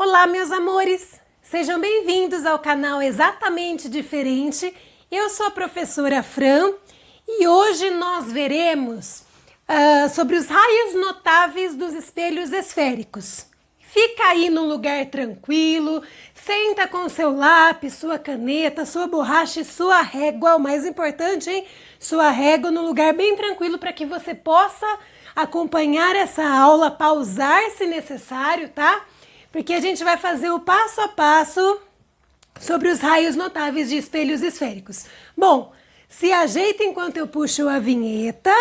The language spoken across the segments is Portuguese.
Olá, meus amores! Sejam bem-vindos ao canal Exatamente Diferente. Eu sou a professora Fran e hoje nós veremos sobre os raios notáveis dos espelhos esféricos. Fica aí num lugar tranquilo, senta com seu lápis, sua caneta, sua borracha e sua régua. O mais importante, hein? Sua régua num lugar bem tranquilo para que você possa acompanhar essa aula, pausar se necessário, tá? Porque a gente vai fazer o passo a passo sobre os raios notáveis de espelhos esféricos. Bom, se ajeita enquanto eu puxo a vinheta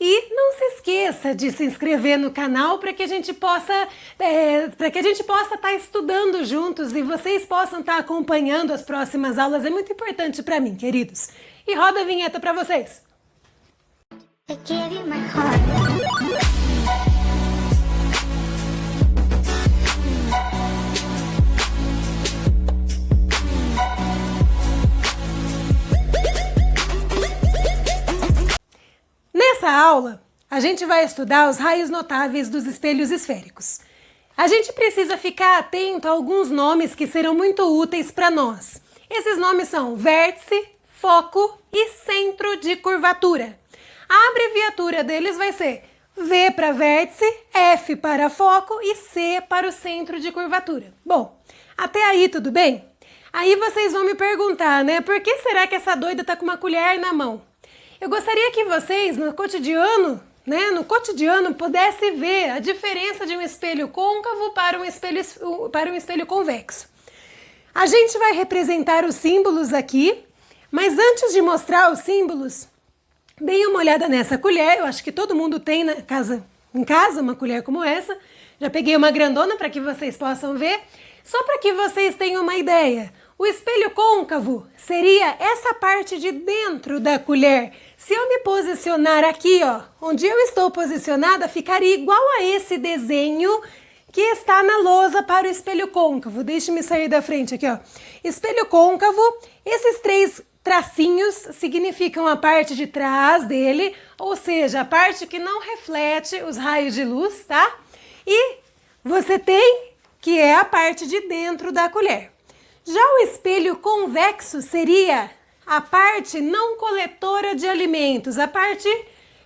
e não se esqueça de se inscrever no canal para que a gente possa estar estudando juntos e vocês possam estar acompanhando as próximas aulas. É muito importante para mim, queridos. E roda a vinheta para vocês. I give you my heart. Nessa aula, a gente vai estudar os raios notáveis dos espelhos esféricos. A gente precisa ficar atento a alguns nomes que serão muito úteis para nós. Esses nomes são vértice, foco e centro de curvatura. A abreviatura deles vai ser V para vértice, F para foco e C para o centro de curvatura. Bom, até aí tudo bem? Aí vocês vão me perguntar, né? Por que será que essa doida tá com uma colher na mão? Eu gostaria que vocês, no cotidiano, pudessem ver a diferença de um espelho côncavo para um espelho convexo. A gente vai representar os símbolos aqui, mas antes de mostrar os símbolos, deem uma olhada nessa colher. Eu acho que todo mundo tem em casa uma colher como essa. Já peguei uma grandona para que vocês possam ver. Só para que vocês tenham uma ideia, o espelho côncavo seria essa parte de dentro da colher. Se eu me posicionar aqui, ó, onde eu estou posicionada, ficaria igual a esse desenho que está na lousa para o espelho côncavo. Deixe-me sair da frente aqui, ó. Espelho côncavo, esses três tracinhos significam a parte de trás dele, ou seja, a parte que não reflete os raios de luz, tá? E você tem que é a parte de dentro da colher. Já o espelho convexo seria a parte não coletora de alimentos, a parte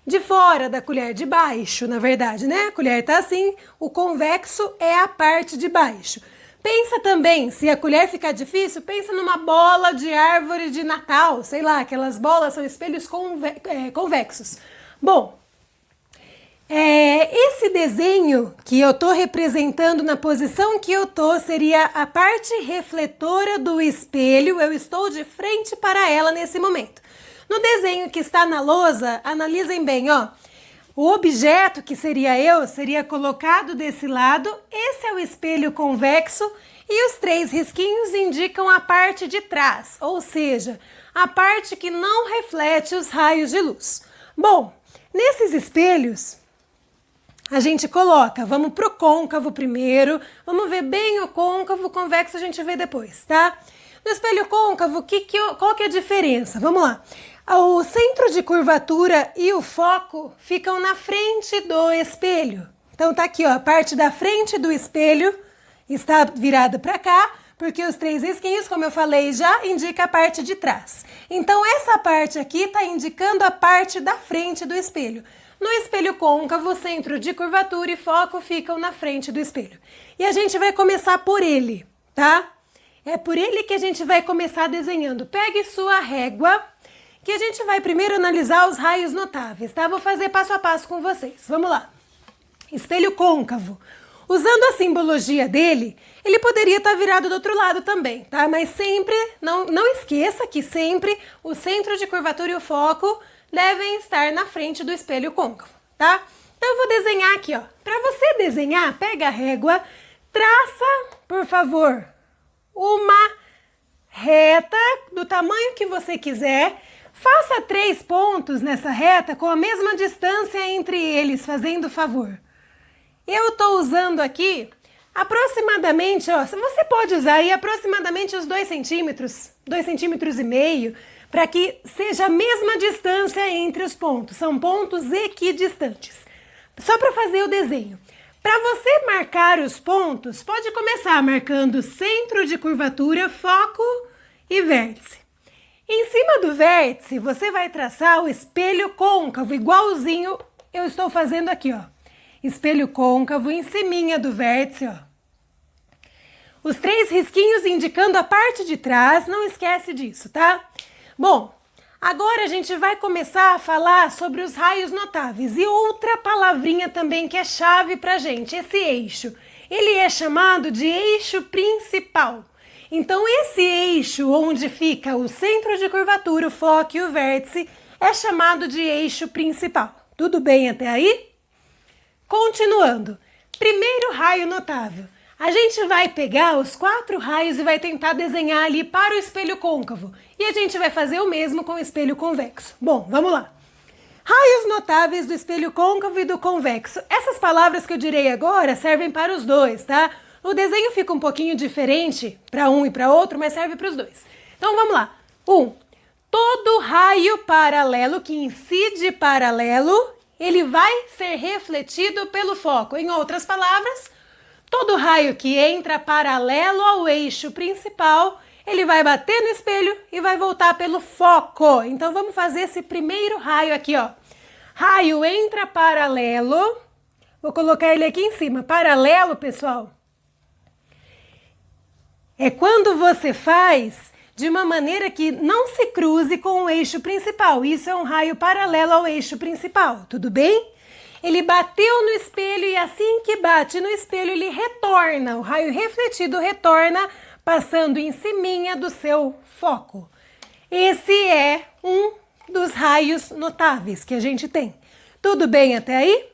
de fora da colher, de baixo, na verdade, né? A colher tá assim, o convexo é a parte de baixo. Pensa também, se a colher ficar difícil, pensa numa bola de árvore de Natal, sei lá, aquelas bolas são espelhos convexos. Bom, esse desenho que eu tô representando na posição que eu tô seria a parte refletora do espelho. Eu estou de frente para ela nesse momento. No desenho que está na lousa, analisem bem, ó. O objeto, que seria eu, seria colocado desse lado. Esse é o espelho convexo e os três risquinhos indicam a parte de trás, ou seja, a parte que não reflete os raios de luz. Bom, nesses espelhos, a gente coloca, vamos pro côncavo primeiro, vamos ver bem o côncavo, o convexo a gente vê depois, tá? No espelho côncavo, qual que é a diferença? Vamos lá. O centro de curvatura e o foco ficam na frente do espelho. Então tá aqui, ó, a parte da frente do espelho está virada para cá, porque os três risquinhos, como eu falei já, indica a parte de trás. Então essa parte aqui está indicando a parte da frente do espelho. No espelho côncavo, o centro de curvatura e foco ficam na frente do espelho. E a gente vai começar por ele, tá? É por ele que a gente vai começar desenhando. Pegue sua régua, que a gente vai primeiro analisar os raios notáveis, tá? Vou fazer passo a passo com vocês. Vamos lá. Espelho côncavo. Usando a simbologia dele, ele poderia estar virado do outro lado também, tá? Mas sempre, não esqueça que sempre o centro de curvatura e o foco devem estar na frente do espelho côncavo, tá? Então eu vou desenhar aqui, ó. Para você desenhar, pega a régua, traça, por favor, uma reta do tamanho que você quiser. Faça 3 pontos nessa reta com a mesma distância entre eles, fazendo favor. Eu estou usando aqui aproximadamente, ó, você pode usar aí aproximadamente os 2 centímetros, 2,5 centímetros, para que seja a mesma distância entre os pontos. São pontos equidistantes. Só para fazer o desenho. Para você marcar os pontos, pode começar marcando centro de curvatura, foco e vértice. Em cima do vértice, você vai traçar o espelho côncavo, igualzinho eu estou fazendo aqui, ó. Espelho côncavo em ciminha do vértice, ó. Os 3 risquinhos indicando a parte de trás, não esquece disso, tá? Bom, agora a gente vai começar a falar sobre os raios notáveis e outra palavrinha também que é chave pra gente, esse eixo. Ele é chamado de eixo principal. Então esse eixo onde fica o centro de curvatura, o foco e o vértice é chamado de eixo principal. Tudo bem até aí? Continuando. Primeiro raio notável. A gente vai pegar os 4 raios e vai tentar desenhar ali para o espelho côncavo. E a gente vai fazer o mesmo com o espelho convexo. Bom, vamos lá. Raios notáveis do espelho côncavo e do convexo. Essas palavras que eu direi agora servem para os dois, tá? O desenho fica um pouquinho diferente para um e para outro, mas serve para os dois. Então vamos lá. 1. Todo raio paralelo que incide paralelo, ele vai ser refletido pelo foco. Em outras palavras, todo raio que entra paralelo ao eixo principal, ele vai bater no espelho e vai voltar pelo foco. Então vamos fazer esse primeiro raio aqui, ó. Raio entra paralelo. Vou colocar ele aqui em cima. Paralelo, pessoal, é quando você faz de uma maneira que não se cruze com o eixo principal. Isso é um raio paralelo ao eixo principal, tudo bem? Ele bateu no espelho e assim que bate no espelho ele retorna. O raio refletido retorna passando em ciminha do seu foco. Esse é um dos raios notáveis que a gente tem. Tudo bem até aí?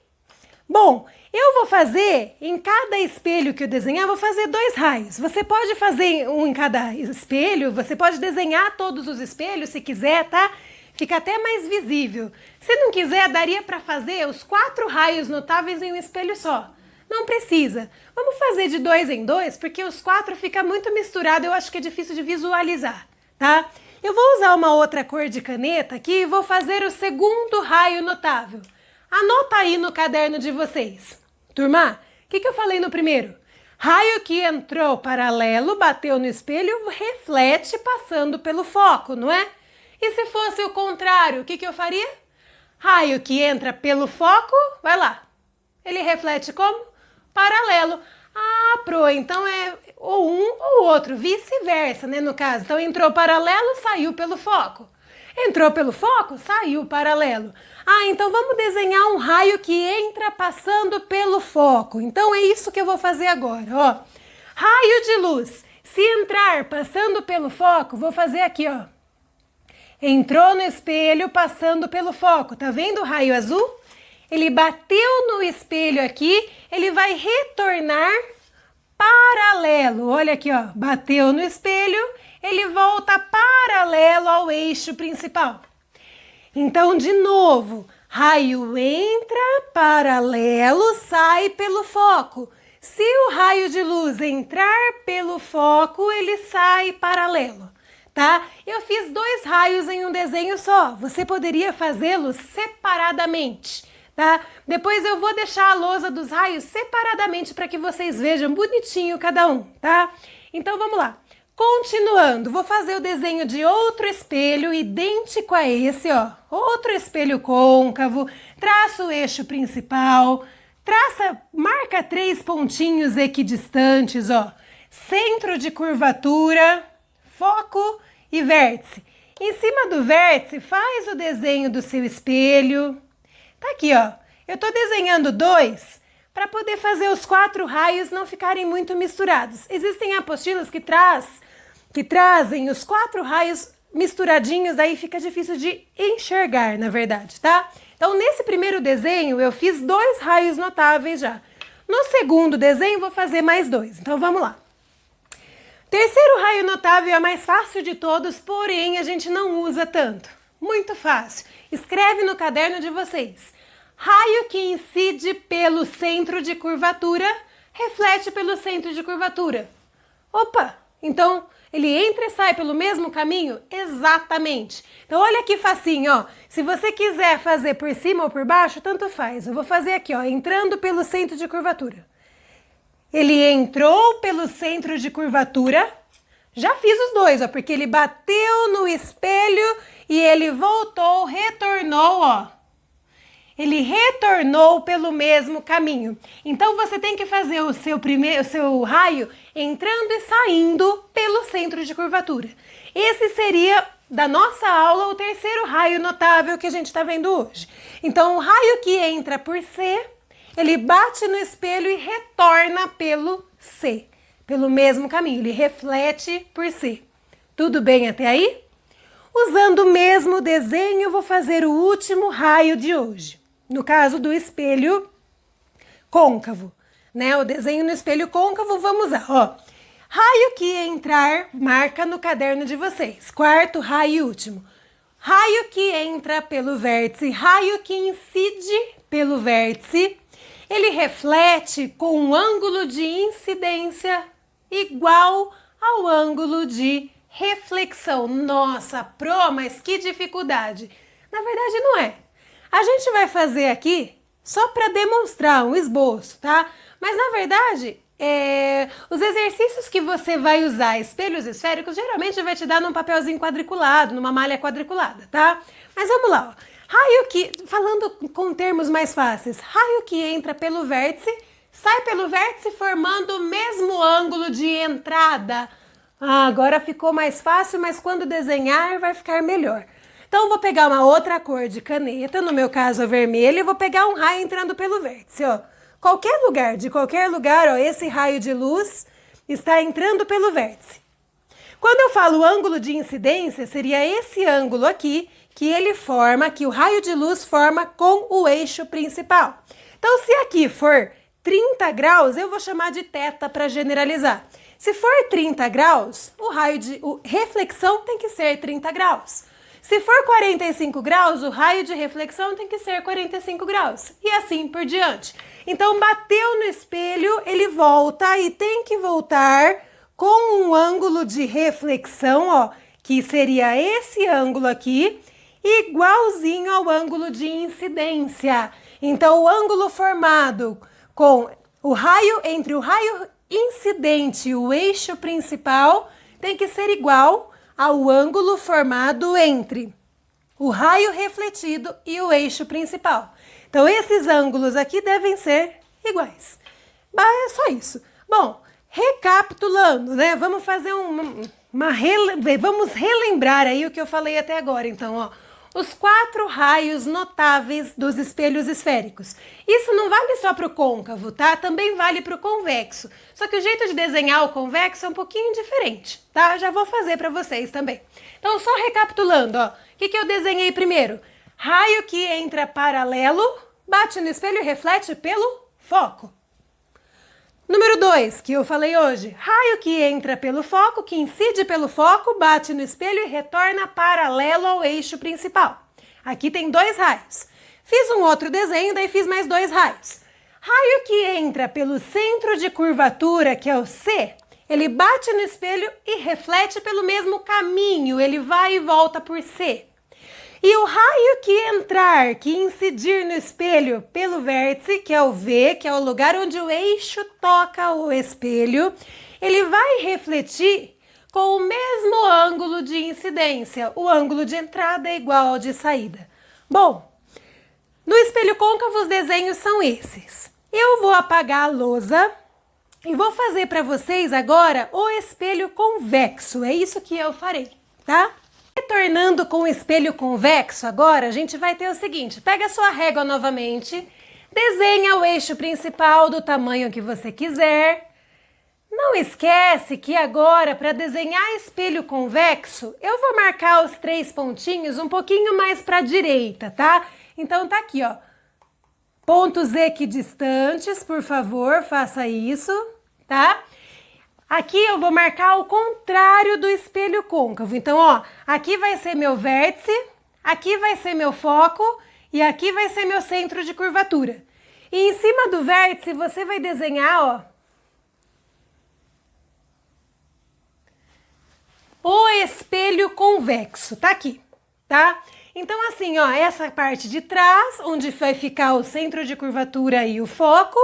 Bom, eu vou fazer, em cada espelho que eu desenhar, vou fazer 2 raios. Você pode fazer um em cada espelho, você pode desenhar todos os espelhos se quiser, tá? Fica até mais visível. Se não quiser, daria para fazer os 4 raios notáveis em um espelho só. Não precisa. Vamos fazer de 2 em 2, porque os 4 fica muito misturado, eu acho que é difícil de visualizar, tá? Eu vou usar uma outra cor de caneta aqui e vou fazer o segundo raio notável. Anota aí no caderno de vocês. Turma, o que eu falei no primeiro? Raio que entrou paralelo, bateu no espelho, reflete passando pelo foco, não é? E se fosse o contrário, o que eu faria? Raio que entra pelo foco, vai lá. Ele reflete como? Paralelo. Ah, Pro, então é ou um ou outro, vice-versa, né, no caso. Então entrou paralelo, saiu pelo foco. Entrou pelo foco, saiu paralelo. Ah, então vamos desenhar um raio que entra passando pelo foco. Então é isso que eu vou fazer agora, ó. Raio de luz. Se entrar passando pelo foco, vou fazer aqui, ó. Entrou no espelho passando pelo foco. Tá vendo o raio azul? Ele bateu no espelho aqui, ele vai retornar paralelo. Olha aqui, ó. Bateu no espelho, ele volta paralelo ao eixo principal. Então, de novo, raio entra paralelo, sai pelo foco. Se o raio de luz entrar pelo foco, ele sai paralelo, tá? Eu fiz 2 raios em um desenho só. Você poderia fazê-los separadamente, tá? Depois eu vou deixar a lousa dos raios separadamente para que vocês vejam bonitinho cada um, tá? Então, vamos lá. Continuando, vou fazer o desenho de outro espelho idêntico a esse, ó. Outro espelho côncavo, traça o eixo principal, marca 3 pontinhos equidistantes, ó. Centro de curvatura, foco e vértice. Em cima do vértice, faz o desenho do seu espelho. Tá aqui, ó. Eu tô desenhando 2 para poder fazer os 4 raios não ficarem muito misturados. Existem apostilas que trazem os 4 raios misturadinhos, aí fica difícil de enxergar, na verdade, tá? Então, nesse primeiro desenho, eu fiz 2 raios notáveis já. No segundo desenho, vou fazer mais 2. Então, vamos lá. Terceiro raio notável é o mais fácil de todos, porém, a gente não usa tanto. Muito fácil. Escreve no caderno de vocês. Raio que incide pelo centro de curvatura, reflete pelo centro de curvatura. Opa, Então, ele entra e sai pelo mesmo caminho? Exatamente. Então, olha que facinho, ó. Se você quiser fazer por cima ou por baixo, tanto faz. Eu vou fazer aqui, ó, entrando pelo centro de curvatura. Ele entrou pelo centro de curvatura. Já fiz os dois, ó, porque ele bateu no espelho e ele voltou, retornou, ó. Ele retornou pelo mesmo caminho. Então, você tem que fazer o seu raio entrando e saindo pelo centro de curvatura. Esse seria, da nossa aula, o terceiro raio notável que a gente está vendo hoje. Então, o raio que entra por C, ele bate no espelho e retorna pelo C, pelo mesmo caminho. Ele reflete por C. Tudo bem até aí? Usando o mesmo desenho, eu vou fazer o último raio de hoje. No caso do espelho côncavo, né? O desenho no espelho côncavo, vamos lá, ó. Raio que entrar, marca no caderno de vocês. Quarto raio e último. Raio que entra pelo vértice, raio que incide pelo vértice, ele reflete com um ângulo de incidência igual ao ângulo de reflexão. Nossa, Pro, mas que dificuldade. Na verdade, não é. A gente vai fazer aqui só para demonstrar um esboço, tá? Mas, na verdade, os exercícios que você vai usar, espelhos esféricos, geralmente vai te dar num papelzinho quadriculado, numa malha quadriculada, tá? Mas vamos lá, ó. Raio que, falando com termos mais fáceis, raio que entra pelo vértice, sai pelo vértice formando o mesmo ângulo de entrada. Ah, agora ficou mais fácil, mas quando desenhar vai ficar melhor. Então, eu vou pegar uma outra cor de caneta, no meu caso a vermelha, e vou pegar um raio entrando pelo vértice, ó. De qualquer lugar, ó, esse raio de luz está entrando pelo vértice. Quando eu falo ângulo de incidência, seria esse ângulo aqui, que ele forma, que o raio de luz forma com o eixo principal. Então, se aqui for 30 graus, eu vou chamar de θ para generalizar. Se for 30 graus, reflexão tem que ser 30 graus. Se for 45 graus, o raio de reflexão tem que ser 45 graus. E assim por diante. Então, bateu no espelho, ele volta e tem que voltar com um ângulo de reflexão, ó, que seria esse ângulo aqui, igualzinho ao ângulo de incidência. Então, o ângulo formado com o raio, entre o raio incidente e o eixo principal, tem que ser igual ao ângulo formado entre o raio refletido e o eixo principal. Então, esses ângulos aqui devem ser iguais. É só isso. Bom, recapitulando, né? Vamos fazer vamos relembrar aí o que eu falei até agora. Então, ó, os 4 raios notáveis dos espelhos esféricos. Isso não vale só para o côncavo, tá? Também vale para o convexo. Só que o jeito de desenhar o convexo é um pouquinho diferente, tá? Já vou fazer para vocês também. Então, só recapitulando, ó. O que eu desenhei primeiro? Raio que entra paralelo, bate no espelho e reflete pelo foco. Número 2, que eu falei hoje, raio que entra pelo foco, que incide pelo foco, bate no espelho e retorna paralelo ao eixo principal. Aqui tem 2 raios. Fiz um outro desenho, daí fiz mais 2 raios. Raio que entra pelo centro de curvatura, que é o C, ele bate no espelho e reflete pelo mesmo caminho, ele vai e volta por C. E o raio que entrar, que incidir no espelho pelo vértice, que é o V, que é o lugar onde o eixo toca o espelho, ele vai refletir com o mesmo ângulo de incidência. O ângulo de entrada é igual ao de saída. Bom, no espelho côncavo os desenhos são esses. Eu vou apagar a lousa e vou fazer para vocês agora o espelho convexo. É isso que eu farei, tá? Retornando com o espelho convexo agora, a gente vai ter o seguinte, pega a sua régua novamente, desenha o eixo principal do tamanho que você quiser. Não esquece que agora, para desenhar espelho convexo, eu vou marcar os 3 pontinhos um pouquinho mais para a direita, tá? Então tá aqui, ó, pontos equidistantes, por favor, faça isso, tá? Aqui eu vou marcar o contrário do espelho côncavo. Então, ó, aqui vai ser meu vértice, aqui vai ser meu foco e aqui vai ser meu centro de curvatura. E em cima do vértice você vai desenhar, ó, espelho convexo, tá aqui, tá? Então assim, ó, essa parte de trás, onde vai ficar o centro de curvatura e o foco,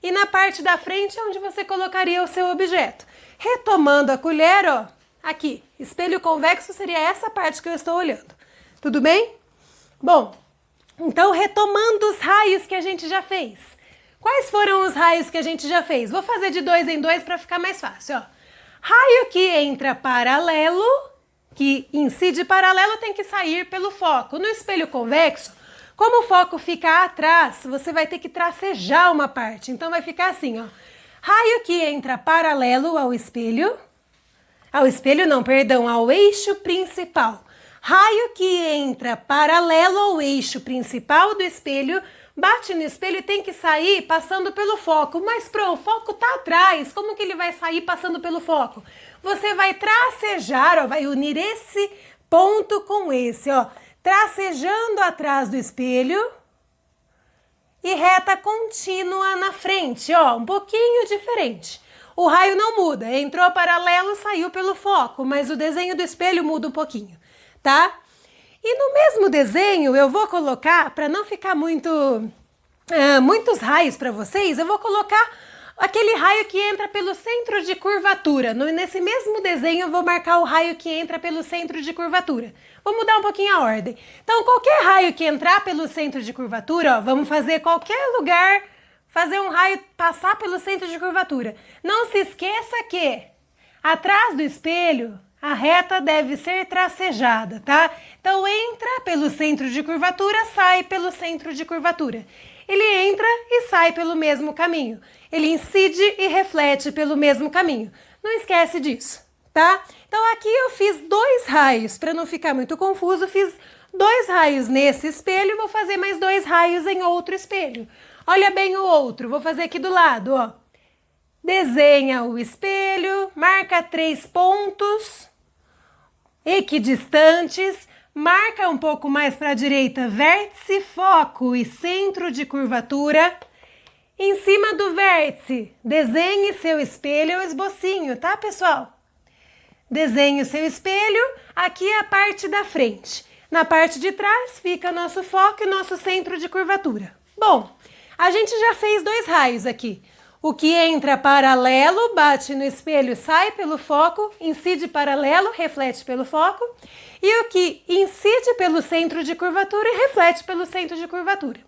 e na parte da frente, onde você colocaria o seu objeto. Retomando a colher, ó, aqui, espelho convexo seria essa parte que eu estou olhando. Tudo bem? Bom, então retomando os raios que a gente já fez. Quais foram os raios que a gente já fez? Vou fazer de 2 em 2 para ficar mais fácil, ó. Raio que entra paralelo, que incide paralelo, tem que sair pelo foco. No espelho convexo, como o foco fica atrás, você vai ter que tracejar uma parte. Então vai ficar assim, ó. Raio que entra paralelo ao espelho não, perdão, ao eixo principal. Raio que entra paralelo ao eixo principal do espelho, bate no espelho e tem que sair passando pelo foco. Mas o foco tá atrás, como que ele vai sair passando pelo foco? Você vai tracejar, ó, vai unir esse ponto com esse, ó. Tracejando atrás do espelho e reta contínua na frente, ó, um pouquinho diferente. O raio não muda, entrou paralelo, saiu pelo foco, mas o desenho do espelho muda um pouquinho, tá? E no mesmo desenho eu vou colocar, para não ficar muitos raios para vocês, eu vou colocar aquele raio que entra pelo centro de curvatura. Nesse mesmo desenho eu vou marcar o raio que entra pelo centro de curvatura. Vou mudar um pouquinho a ordem. Então, qualquer raio que entrar pelo centro de curvatura, ó, vamos fazer qualquer lugar, fazer um raio passar pelo centro de curvatura. Não se esqueça que atrás do espelho a reta deve ser tracejada, tá? Então, entra pelo centro de curvatura, sai pelo centro de curvatura. Ele entra e sai pelo mesmo caminho. Ele incide e reflete pelo mesmo caminho. Não esquece disso, tá? Então aqui eu fiz 2 raios, para não ficar muito confuso, fiz 2 raios nesse espelho e vou fazer mais 2 raios em outro espelho. Olha bem o outro, vou fazer aqui do lado, ó. Desenha o espelho, marca 3 pontos equidistantes, marca um pouco mais para a direita vértice, foco e centro de curvatura. Em cima do vértice, desenhe seu espelho ou esbocinho, tá, pessoal? Desenhe o seu espelho, aqui é a parte da frente. Na parte de trás fica nosso foco e nosso centro de curvatura. Bom, a gente já fez 2 raios aqui. O que entra paralelo, bate no espelho, sai pelo foco, incide paralelo, reflete pelo foco. E o que incide pelo centro de curvatura e reflete pelo centro de curvatura.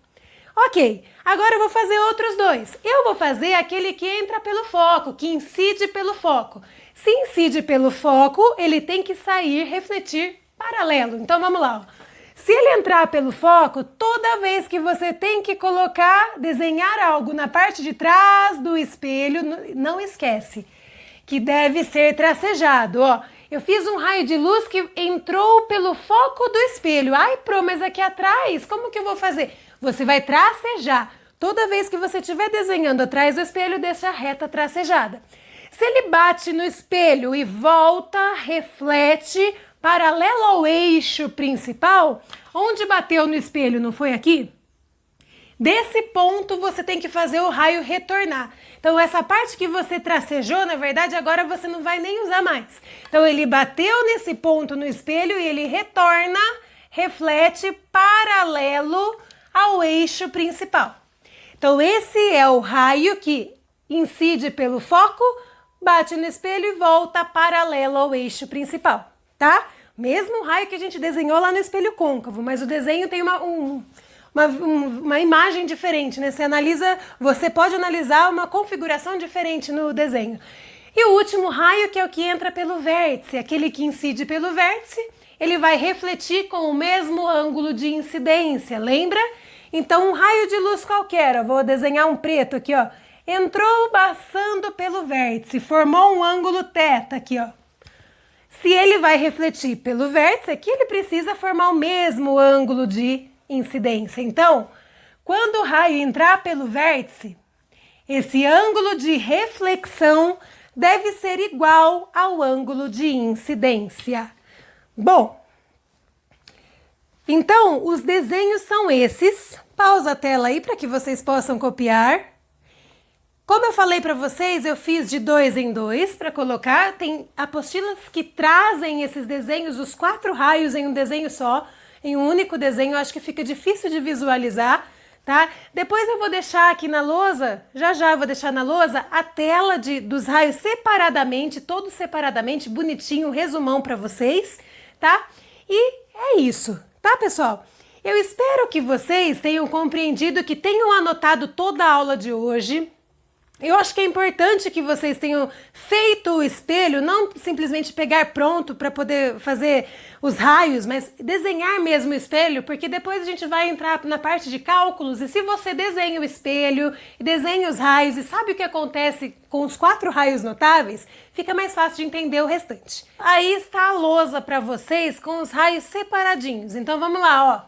Ok, agora eu vou fazer outros 2. Eu vou fazer aquele que entra pelo foco, que incide pelo foco. Se incide pelo foco, ele tem que sair, refletir paralelo. Então vamos lá. Ó. Se ele entrar pelo foco, toda vez que você tem que desenhar algo na parte de trás do espelho, não esquece que deve ser tracejado. Ó, eu fiz um raio de luz que entrou pelo foco do espelho. Ai, mas aqui atrás, como que eu vou fazer? Você vai tracejar. Toda vez que você estiver desenhando atrás do espelho, deixa a reta tracejada. Se ele bate no espelho e volta, reflete, paralelo ao eixo principal, onde bateu no espelho, não foi aqui? Desse ponto você tem que fazer o raio retornar. Então essa parte que você tracejou, na verdade, agora você não vai nem usar mais. Então ele bateu nesse ponto no espelho e ele retorna, reflete paralelo ao eixo principal. Então esse é o raio que incide pelo foco, bate no espelho e volta paralelo ao eixo principal, tá? Mesmo raio que a gente desenhou lá no espelho côncavo, mas o desenho tem uma imagem diferente, né? Você pode analisar uma configuração diferente no desenho. E o último raio, que é o que entra pelo vértice, aquele que incide pelo vértice, ele vai refletir com o mesmo ângulo de incidência, lembra? Então um raio de luz qualquer, eu vou desenhar um preto aqui, ó, entrou passando pelo vértice, formou um ângulo θ aqui, ó. Se ele vai refletir pelo vértice, aqui ele precisa formar o mesmo ângulo de incidência. Então, quando o raio entrar pelo vértice, esse ângulo de reflexão deve ser igual ao ângulo de incidência. Bom, então os desenhos são esses. Pausa a tela aí para que vocês possam copiar. Como eu falei para vocês, eu fiz de 2 em 2 para colocar. Tem apostilas que trazem esses desenhos, os 4 raios em um desenho só, em um único desenho. Eu acho que fica difícil de visualizar, tá? Depois eu vou deixar aqui na lousa, já eu vou deixar na lousa a tela dos raios separadamente, todos separadamente, bonitinho, resumão para vocês, tá? E é isso, tá, pessoal? Eu espero que vocês tenham compreendido, que tenham anotado toda a aula de hoje. Eu acho que é importante que vocês tenham feito o espelho, não simplesmente pegar pronto para poder fazer os raios, mas desenhar mesmo o espelho, porque depois a gente vai entrar na parte de cálculos, e se você desenha o espelho, e desenha os raios, e sabe o que acontece com os 4 raios notáveis, fica mais fácil de entender o restante. Aí está a lousa para vocês com os raios separadinhos. Então vamos lá, ó.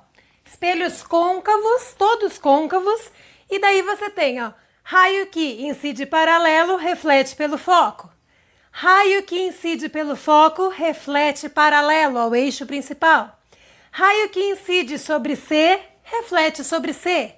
Espelhos côncavos, todos côncavos, e daí você tem, ó, raio que incide paralelo, reflete pelo foco. Raio que incide pelo foco, reflete paralelo ao eixo principal. Raio que incide sobre C, reflete sobre C.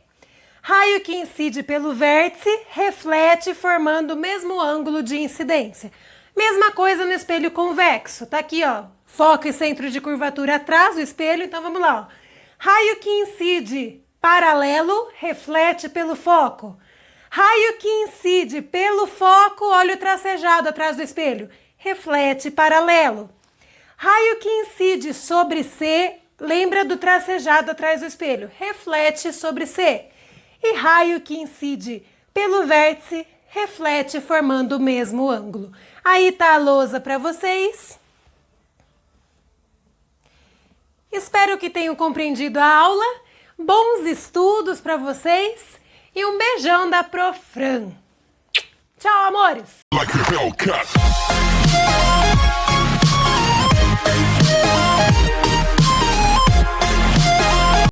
Raio que incide pelo vértice, reflete formando o mesmo ângulo de incidência. Mesma coisa no espelho convexo, tá aqui, ó, foco e centro de curvatura atrás do espelho, então vamos lá, ó. Raio que incide paralelo, reflete pelo foco. Raio que incide pelo foco, olha o tracejado atrás do espelho, reflete paralelo. Raio que incide sobre C, lembra do tracejado atrás do espelho, reflete sobre C. E raio que incide pelo vértice, reflete formando o mesmo ângulo. Aí tá a lousa para vocês. Espero que tenham compreendido a aula. Bons estudos para vocês e um beijão da Prof. Fran. Tchau, amores!